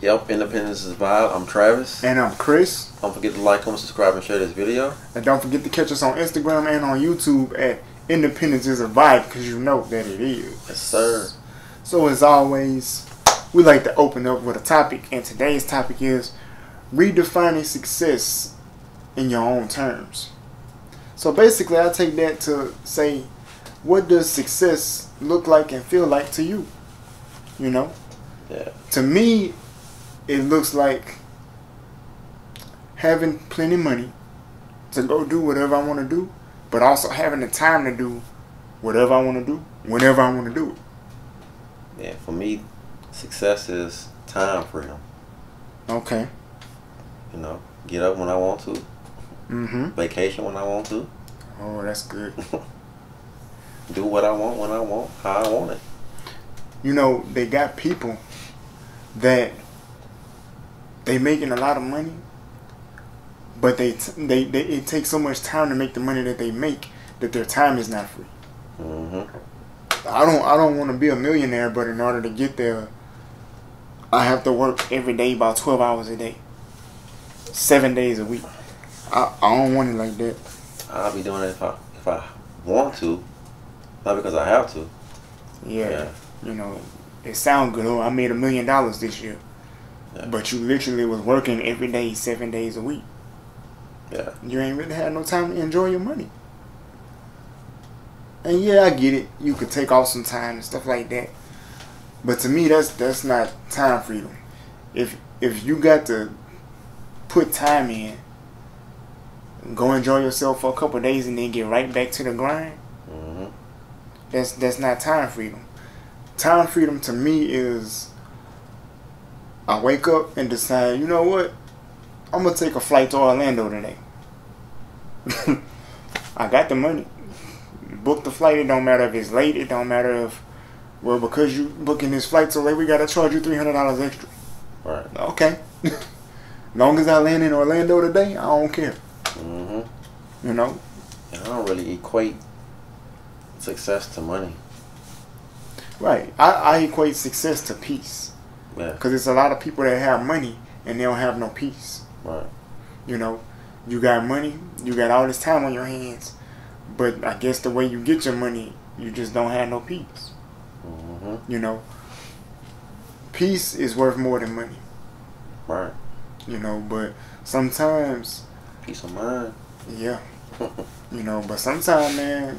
Yep, Independence is Vibe. I'm Travis. And I'm Chris. Don't forget to like, comment, subscribe, and share this video. And don't forget to catch us on Instagram and on YouTube at Independence is a Vibe, because you know that it is. Yes, sir. So as always, we like to open up with a topic, and today's topic is redefining success in your own terms. So basically, I take that to say, what does success look like and feel like to you? You know? Yeah. To me, it looks like having plenty of money to go do whatever I want to do, but also having the time to do whatever I want to do, whenever I want to do it. Yeah, for me, success is time freedom. Okay. You know, get up when I want to. Mm-hmm. Vacation when I want to. Oh, that's good. Do what I want when I want, how I want it. You know, they got people that they making a lot of money, but it takes so much time to make the money that they make that their time is not free. Mm-hmm. I don't want to be a millionaire, but in order to get there, I have to work every day about 12 hours a day, 7 days a week. I don't want it like that. I'll be doing it if I want to, not because I have to. Yeah. You know, it sounds good. Oh, I made $1 million this year. Yeah. But you literally was working every day, 7 days a week. Yeah. You ain't really had no time to enjoy your money. And yeah, I get it. You could take off some time and stuff like that. But to me, that's not time freedom. If you got to put time in, go enjoy yourself for a couple of days and then get right back to the grind, Mm-hmm. that's not time freedom. Time freedom to me is I wake up and decide, you know what? I'm going to take a flight to Orlando today. I got the money. Book the flight. It don't matter if it's late. It don't matter if, well, because you booking this flight so late, we got to charge you $300 extra. Right. Okay. Long as I land in Orlando today, I don't care. Mm-hmm. You know? And I don't really equate success to money. Right. I equate success to peace. Yeah. Because it's a lot of people that have money and they don't have no peace. Right. You know, you got money, you got all this time on your hands, but I guess the way you get your money, you just don't have no peace. Mm-hmm. You know, peace is worth more than money. Right. You know, but sometimes, Peace of mind. yeah, you know, but sometimes, man,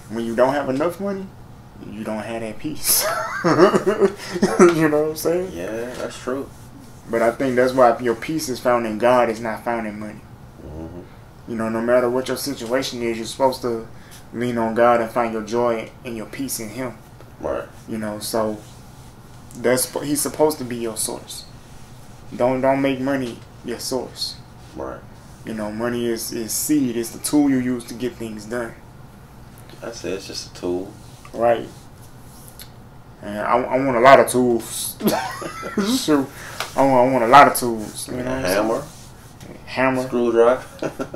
when you don't have enough money, you don't have that peace. You know what I'm saying? Yeah, that's true. But I think that's why your peace is found in God, it's not found in money. Mm-hmm. You know, no matter what your situation is, you're supposed to lean on God and find your joy and your peace in Him. Right. You know, so He's supposed to be your source. Don't make money your source. Right. You know, money is seed. It's the tool you use to get things done. That's it. It's just a tool. Right. And I want a lot of tools. Shoot. I want a lot of tools. You know, hammer, screwdriver,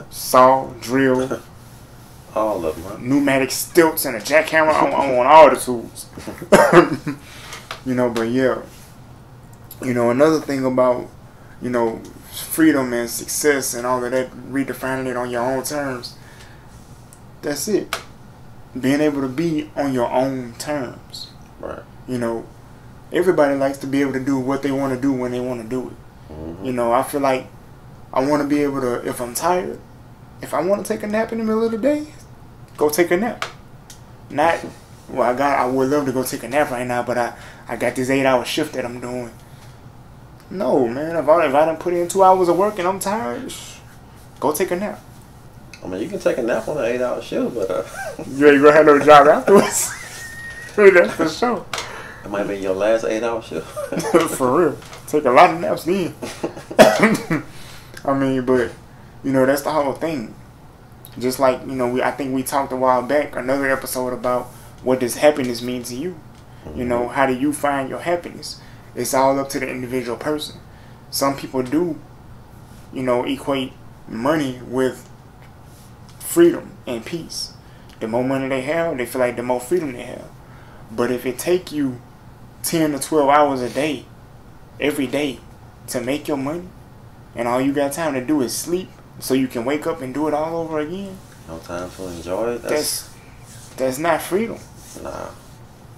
saw, drill, all of them. Huh? pneumatic stilts, and a jackhammer. I want all the tools. You know, but yeah. You know, another thing about, you know, freedom and success and all of that, redefining it on your own terms. That's it. Being able to be on your own terms. Right. You know, everybody likes to be able to do what they want to do when they want to do it. Mm-hmm. You know, I feel like I want to be able to, if I'm tired, if I want to take a nap in the middle of the day, go take a nap. Not, well, I would love to go take a nap right now, but I got this 8-hour shift that I'm doing. No, man, if I done put in 2 hours of work and I'm tired, go take a nap. I mean, you can take a nap on an 8-hour shift, but You ain't gonna have no job afterwards. That's for sure. it might be your last 8-hour shift. For real. Take a lot of naps then. I mean, but, you know, that's the whole thing. Just like, you know, I think we talked a while back, another episode about what does happiness mean to you. Mm-hmm. You know, how do you find your happiness? It's all up to the individual person. Some people do, you know, equate money with freedom and peace. The more money they have, they feel like the more freedom they have. But if it take you 10 to 12 hours a day, every day, to make your money, and all you got time to do is sleep, so you can wake up and do it all over again. No time to enjoy it. That's not freedom. Nah.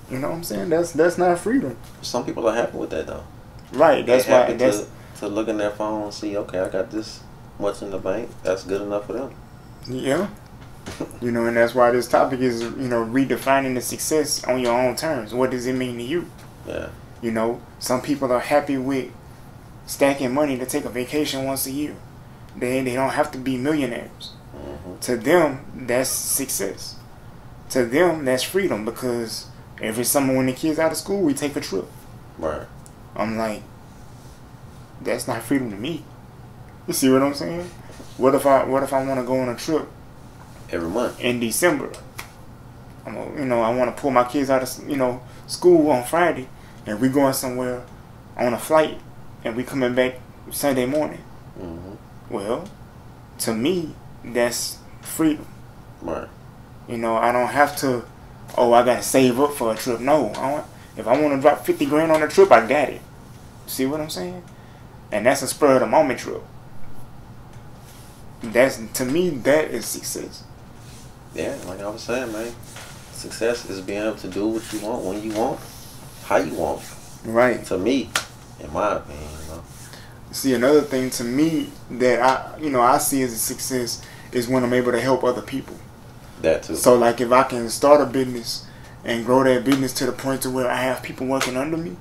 You know what I'm saying? That's not freedom. Some people are happy with that though. Right. That's They're happy why. to look in their phone and see, okay, I got this much in the bank. That's good enough for them. Yeah. You know, and that's why this topic is, redefining the success on your own terms. What does it mean to you? Yeah. You know, some people are happy with stacking money to take a vacation once a year. They don't have to be millionaires. Mm-hmm. To them, that's success. To them, that's freedom, because every summer when the kids out of school, we take a trip. Right. I'm like, that's not freedom to me. You see what I'm saying? What if I want to go on a trip every month in December? I want to pull my kids out of school on Friday, and we going somewhere on a flight, and we coming back Sunday morning. Mm-hmm. Well, to me, that's freedom. Right. I don't have to. Oh, I gotta save up for a trip. No, if I want to drop 50 grand on a trip, I got it. See what I'm saying? And that's a spur of the moment trip. To me, that is success. Yeah, like I was saying, man, success is being able to do what you want, when you want, how you want. Right. To me, in my opinion, See, another thing to me that I see as a success is when I'm able to help other people. That too. So, like, if I can start a business and grow that business to the point to where I have people working under me,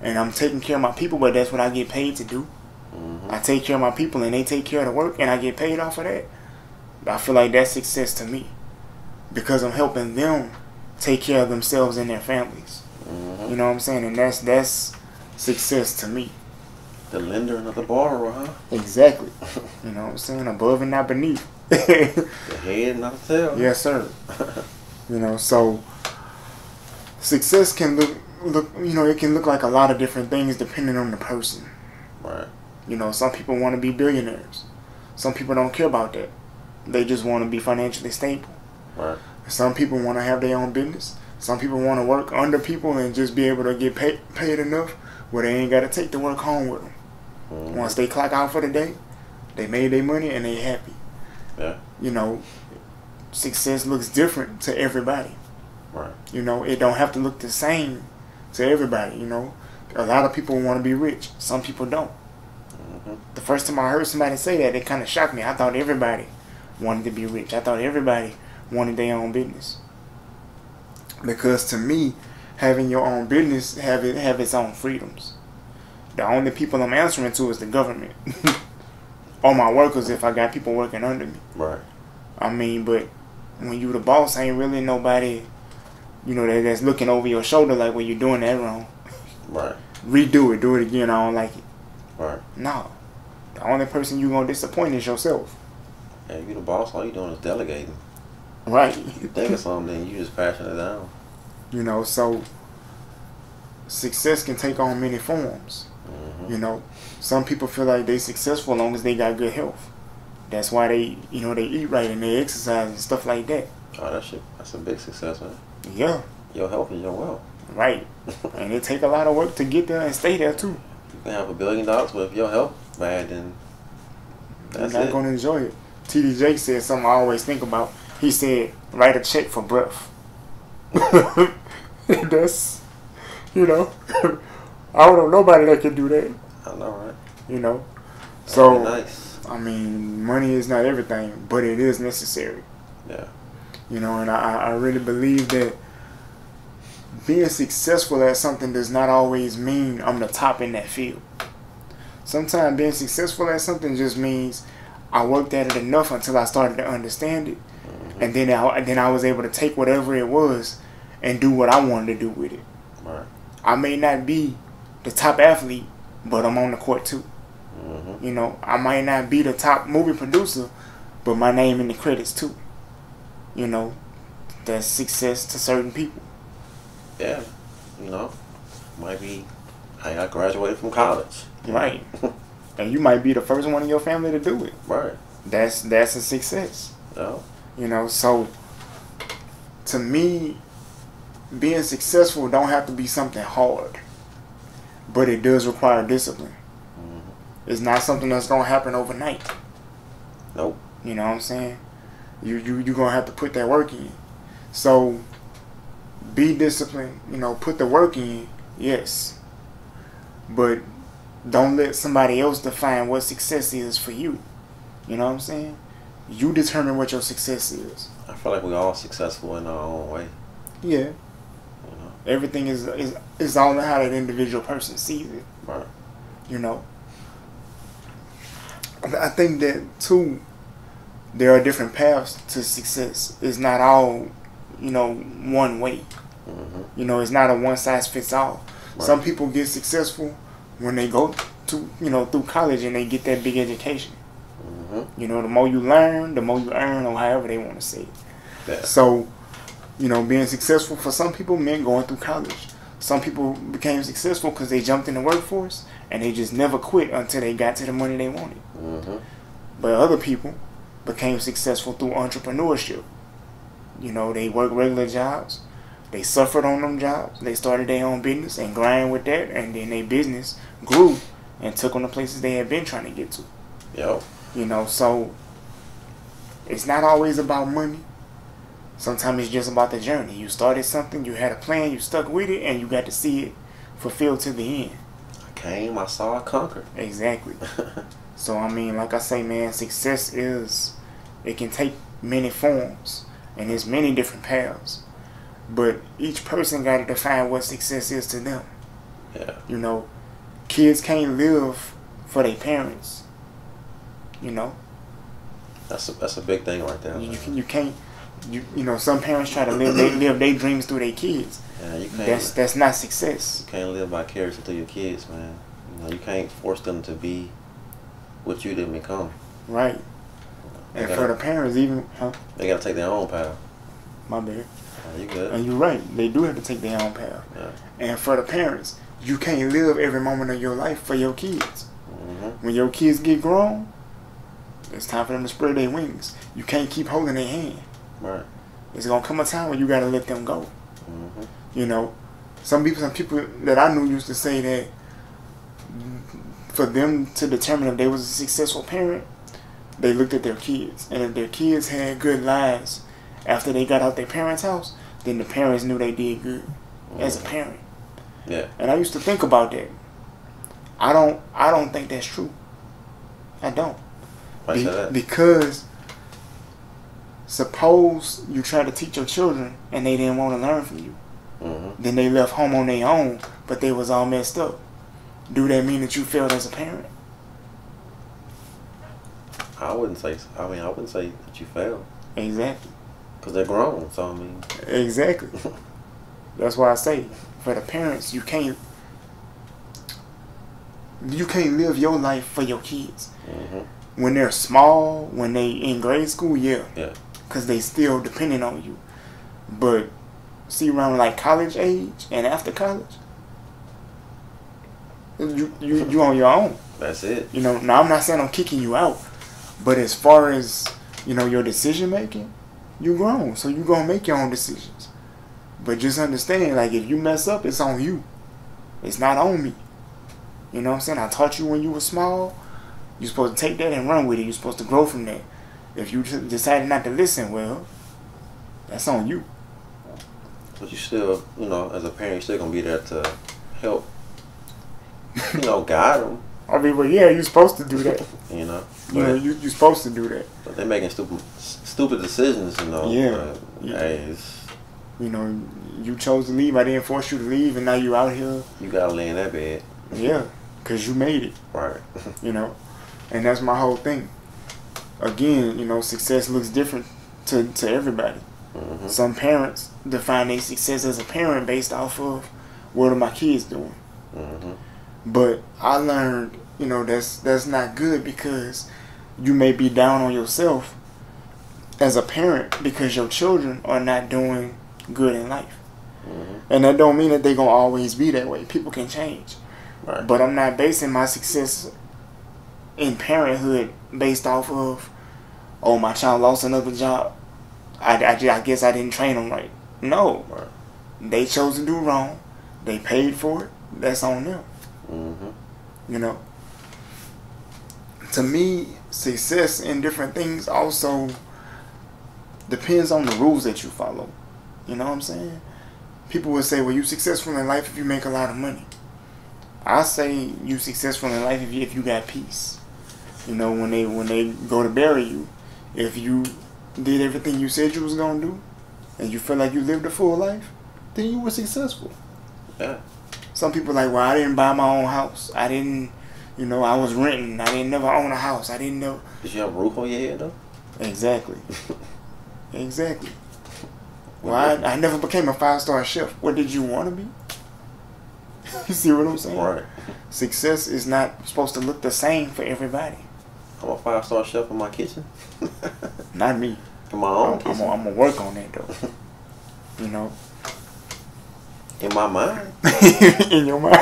and I'm taking care of my people, but that's what I get paid to do. Mm-hmm. I take care of my people, and they take care of the work, and I get paid off of that. I feel like that's success to me, because I'm helping them take care of themselves and their families. Mm-hmm. You know what I'm saying? And that's success to me. The lender and the borrower, huh? Exactly. You know what I'm saying? Above and not beneath. The head and not the tail. Yes, sir. So success can look, it can look like a lot of different things depending on the person. Right. Some people want to be billionaires. Some people don't care about that. They just want to be financially stable. Right. Some people want to have their own business. Some people want to work under people and just be able to get paid enough where they ain't got to take the work home with them. Mm-hmm. Once they clock out for the day, they made their money and they happy. Yeah. Success looks different to everybody. Right. It don't have to look the same to everybody. A lot of people want to be rich. Some people don't. Mm-hmm. The first time I heard somebody say that, it kind of shocked me. I thought everybody wanted to be rich. I thought everybody wanted their own business. Because to me, having your own business have its own freedoms. The only people I'm answering to is the government. Or my workers if I got people working under me. Right. But when you the boss, ain't really nobody, that's looking over your shoulder like, well, you're doing that wrong. Right. Redo it. Do it again. I don't like it. Right. No. The only person you going to disappoint is yourself. Hey, you the boss, all you doing is delegating. Right. You think of something, then you just passing it down. So success can take on many forms. Mm-hmm. Some people feel like they successful as long as they got good health. That's why they eat right and they exercise and stuff like that. Oh, that's a big success, man. Yeah. Your health is your wealth. Right. And it take a lot of work to get there and stay there too. You can have $1 billion, but if your health bad, then that's You're not going to enjoy it. T.D. Jakes said something I always think about. He said, write a check for breath. That's, I don't know nobody that can do that. I know, right? So, nice. Money is not everything, but it is necessary. Yeah. And I really believe that being successful at something does not always mean I'm the top in that field. Sometimes being successful at something just means I worked at it enough until I started to understand it. Mm-hmm. And then I was able to take whatever it was and do what I wanted to do with it. Right. I may not be the top athlete, but I'm on the court too. Mm-hmm. I might not be the top movie producer, but my name in the credits too. That's success to certain people. Yeah. Might be, I graduated from college. Right. And you might be the first one in your family to do it. Right. That's a success. Yeah. So to me, being successful don't have to be something hard, but it does require discipline. It's not something that's gonna happen overnight. Nope. You know what I'm saying? You gonna have to put that work in. So be disciplined. You know, put the work in. Yes, but don't let somebody else define what success is for you. You know what I'm saying? You determine what your success is. I feel like we're all successful in our own way. Yeah. You know? Everything is all in how that individual person sees it. Right. You know. I think that too. There are different paths to success. It's not all, you know, one way. You know, it's not a one size fits all. Right. Some people get successful when they go to, you know, through college and they get that big education. You know, the more you learn, the more you earn, or however they want to say it. Yeah. So, you know, being successful for some people meant going through college. Some people became successful because they jumped in the workforce and they just never quit until they got to the money they wanted. But other people became successful through entrepreneurship. You know, they worked regular jobs. They suffered on them jobs. They started their own business and grind with that, and then their business grew and took them to places they had been trying to get to. Yep. You know, so it's not always about money. Sometimes it's just about the journey. You started something, you had a plan, you stuck with it, and you got to see it fulfilled to the end. I came, I saw, I conquered. Exactly. So, I mean, like I say, man, success it can take many forms, and there's many different paths. But each person got to define what success is to them. Yeah. You know, kids can't live for their parents. You know. That's a big thing right there. You can't. You know, some parents try to live their dreams through their kids. Yeah, you can't. That's not success. You can't live vicariously through your kids, man. You know, you can't force them to be what you didn't become. Right. And for the parents, even they gotta take their own path. My bad. You good? And you're right. They do have to take their own path. Yeah. And for the parents, you can't live every moment of your life for your kids. When your kids get grown, it's time for them to spread their wings. You can't keep holding their hand. Right. It's gonna come a time when you gotta let them go. You know, some people that I knew used to say that for them to determine if they was a successful parent, they looked at their kids, and if their kids had good lives after they got out their parents' house, then the parents knew they did good as a parent. Yeah. And I used to think about that. I don't think that's true. I don't. Why say that? Because suppose you try to teach your children and they didn't want to learn from you. Then they left home on their own, but they was all messed up. Do that mean that you failed as a parent? I wouldn't say that you failed. Exactly. Because they're grown, so I mean. Exactly. That's why I say, for the parents, you can't live your life for your kids. When they're small, when they in grade school, yeah. Because they still depending on you. But see, around like college age and after college, you on your own. That's it. You know, now I'm not saying I'm kicking you out, but as far as, you know, your decision making, you grown, so you gonna make your own decisions. But just understand, like, if you mess up, it's on you. It's not on me. You know what I'm saying? I taught you when you were small. You're supposed to take that and run with it. You're supposed to grow from that. If you decided not to listen, well, that's on you. But you still, you know, as a parent, you're still gonna be there to help, you know, guide them. I mean, well, yeah, you're supposed to do that. You know. You know, you're supposed to do that. But they're making stupid decisions, you know. Yeah. Hey, you know, you chose to leave. I didn't force you to leave, and now you're out here. You gotta lay in that bed. Yeah, because you made it. Right. You know, and that's my whole thing. Again, you know, success looks different to everybody. Some parents define their success as a parent based off of what are my kids doing. But I learned, you know, that's not good, because you may be down on yourself as a parent because your children are not doing good in life. And that don't mean that they're gonna always be that way. People can change. Right. But I'm not basing my success in parenthood based off of, oh, my child lost another job, I guess I didn't train them right. No. Right. They chose to do wrong. They paid for it. That's on them. You know. to me, success in different things also depends on the rules that you follow. You know what I'm saying? People would say, well, you're successful in life if you make a lot of money. I say you successful in life if you got peace. You know, when they go to bury you, if you did everything you said you was gonna do, and you feel like you lived a full life, then you were successful. Yeah. Some people like, well, I didn't buy my own house. I didn't, you know, I was renting. I didn't never own a house. I didn't know. Did you have a roof on your head though? Exactly. Exactly. Well, I never became a 5-star chef. What did you want to be? You see what I'm saying? Right. Success is not supposed to look the same for everybody. I'm a 5-star chef in my kitchen. Not me. In my own I'm going to work on that, though. You know? In my mind. In your mind.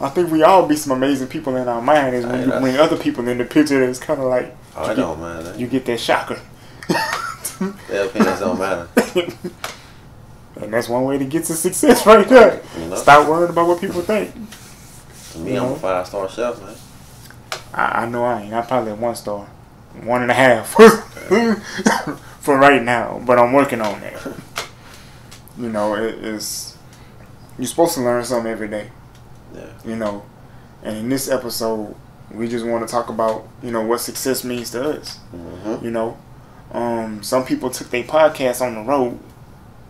I think we all be some amazing people in our mind is when you bring other people in the picture. It's kind of like I don't mind that. You get that shocker. Their opinions don't matter. And that's one way to get to success right there. You know? Stop worrying about what people think. To me, I'm a 5-star chef, man. I know I ain't. I'm probably a 1-star. 1.5. For right now. But I'm working on that. You know, it's... You're supposed to learn something every day. Yeah. You know. And in this episode, we just want to talk about, you know, what success means to us. Mm-hmm. You know. Some people took their podcast on the road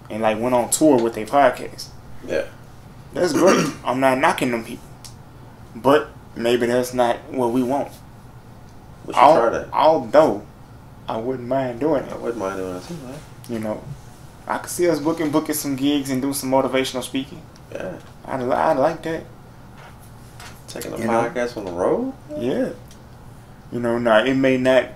and like went on tour with their podcast. Yeah. That's great. I'm not knocking them people. But maybe that's not what we want. We should try that. Although I wouldn't mind doing it. I wouldn't mind doing it too, man. You know. I could see us booking some gigs and do some motivational speaking. Yeah. I'd like that. Taking a podcast on the road? Yeah. You know, now it may not.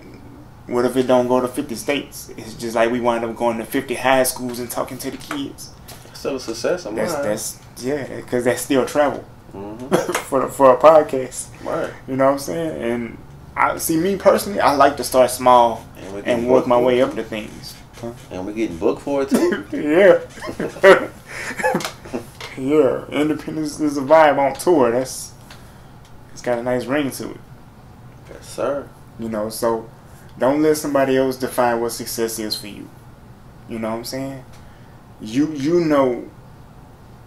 What if it don't go to 50 states? It's just like we wind up going to 50 high schools and talking to the kids. Still a success. That's because that's still travel. Mm-hmm. for a podcast. Right. You know what I'm saying? And I see me personally, I like to start small and work my way up to things. Huh? And we're getting booked for it too. Yeah. Yeah. Independence is a vibe on tour. It's got a nice ring to it. Yes, sir. You know, so don't let somebody else define what success is for you. You know what I'm saying? You know,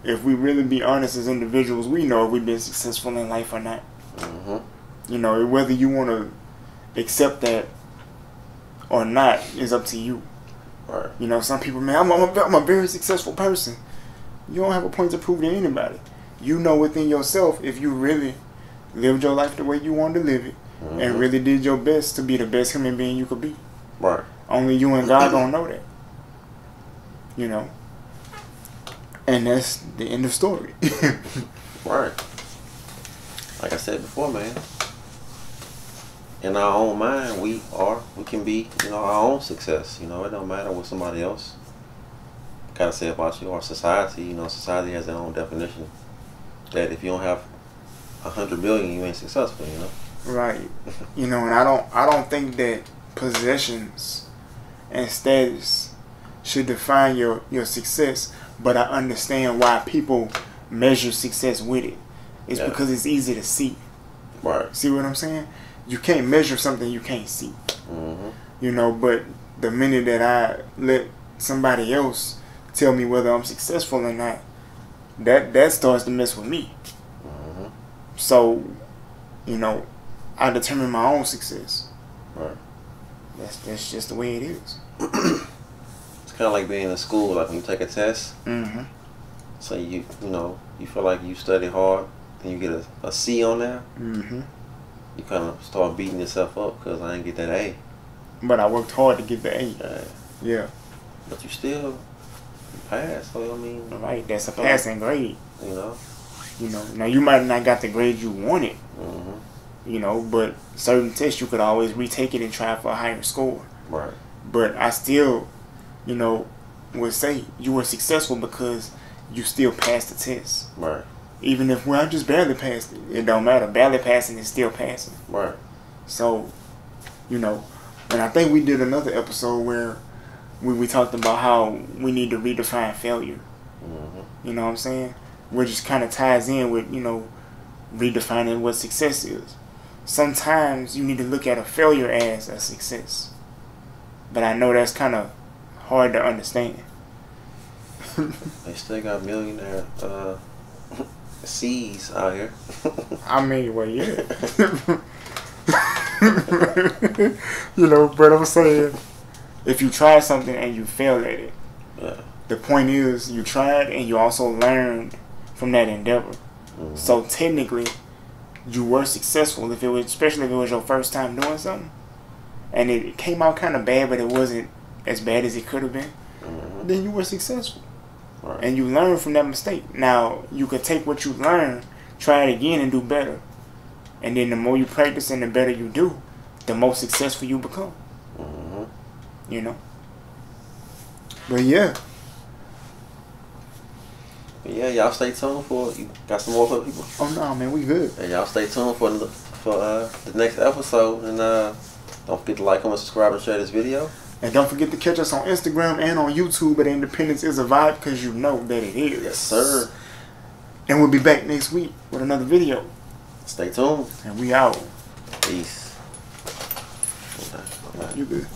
if we really be honest as individuals, we know if we've been successful in life or not. Mm-hmm. You know, whether you want to accept that or not is up to you. Right. You know, some people, man, I'm a very successful person. You don't have a point to prove to anybody. You know within yourself if you really lived your life the way you wanted to live it. Mm-hmm. And really did your best to be the best human being you could be. Right. Only you and God gonna know that. You know. And that's the end of story. Right. Like I said before, man. In our own mind, we can be, you know, our own success. You know, it don't matter what somebody else gotta say about you or society. You know, society has their own definition. That if you don't have 100 billion, you ain't successful. You know. Right. You know, and I don't think that possessions and status should define your success, but I understand why people measure success with it. It's because it's easy to see. Right. See what I'm saying? You can't measure something you can't see. Mm-hmm. You know, but the minute that I let somebody else tell me whether I'm successful or not, that starts to mess with me. Mm-hmm. So, you know, I determine my own success. Right. That's just the way it is. It's kind of like being in school, like when you take a test. Mm-hmm. So you know, you feel like you study hard, and you get a C on there. Mm-hmm. You kind of start beating yourself up because I didn't get that A. But I worked hard to get the A. Yeah. But you still passed. So I mean, right? That's a passing grade. You know. You know. Now you might not got the grade you wanted. Mm-hmm. You know, but certain tests you could always retake it and try for a higher score. Right. But I still, you know, would say you were successful because you still passed the test. Right. Even if, well, I just barely passed it. It don't matter. Barely passing is still passing. Right. So, you know, and I think we did another episode where we talked about how we need to redefine failure. Mm-hmm. You know what I'm saying? Which just kind of ties in with, you know, redefining what success is. Sometimes you need to look at a failure as a success. But I know that's kind of hard to understand. They still got millionaire C's out here. I mean, well, yeah. You know, but I'm saying, if you try something and you fail at it, Yeah. the point is you tried and you also learned from that endeavor. Mm-hmm. So technically, you were successful, if it was, especially if it was your first time doing something, and it came out kind of bad, but it wasn't as bad as it could have been. Mm-hmm. Then you were successful. Right. And you learn from that mistake. Now, you could take what you learned, try it again, and do better. And then the more you practice and the better you do, the more successful you become. Mm-hmm. You know? But yeah. But yeah, y'all stay tuned for you. Got some more for people. Oh no, man, we good. And y'all stay tuned for the next episode. And don't forget to like, comment, subscribe, and share this video. And don't forget to catch us on Instagram and on YouTube at Independence is a Vibe, because you know that it is. Yes, sir. And we'll be back next week with another video. Stay tuned. And we out. Peace. Okay. You good.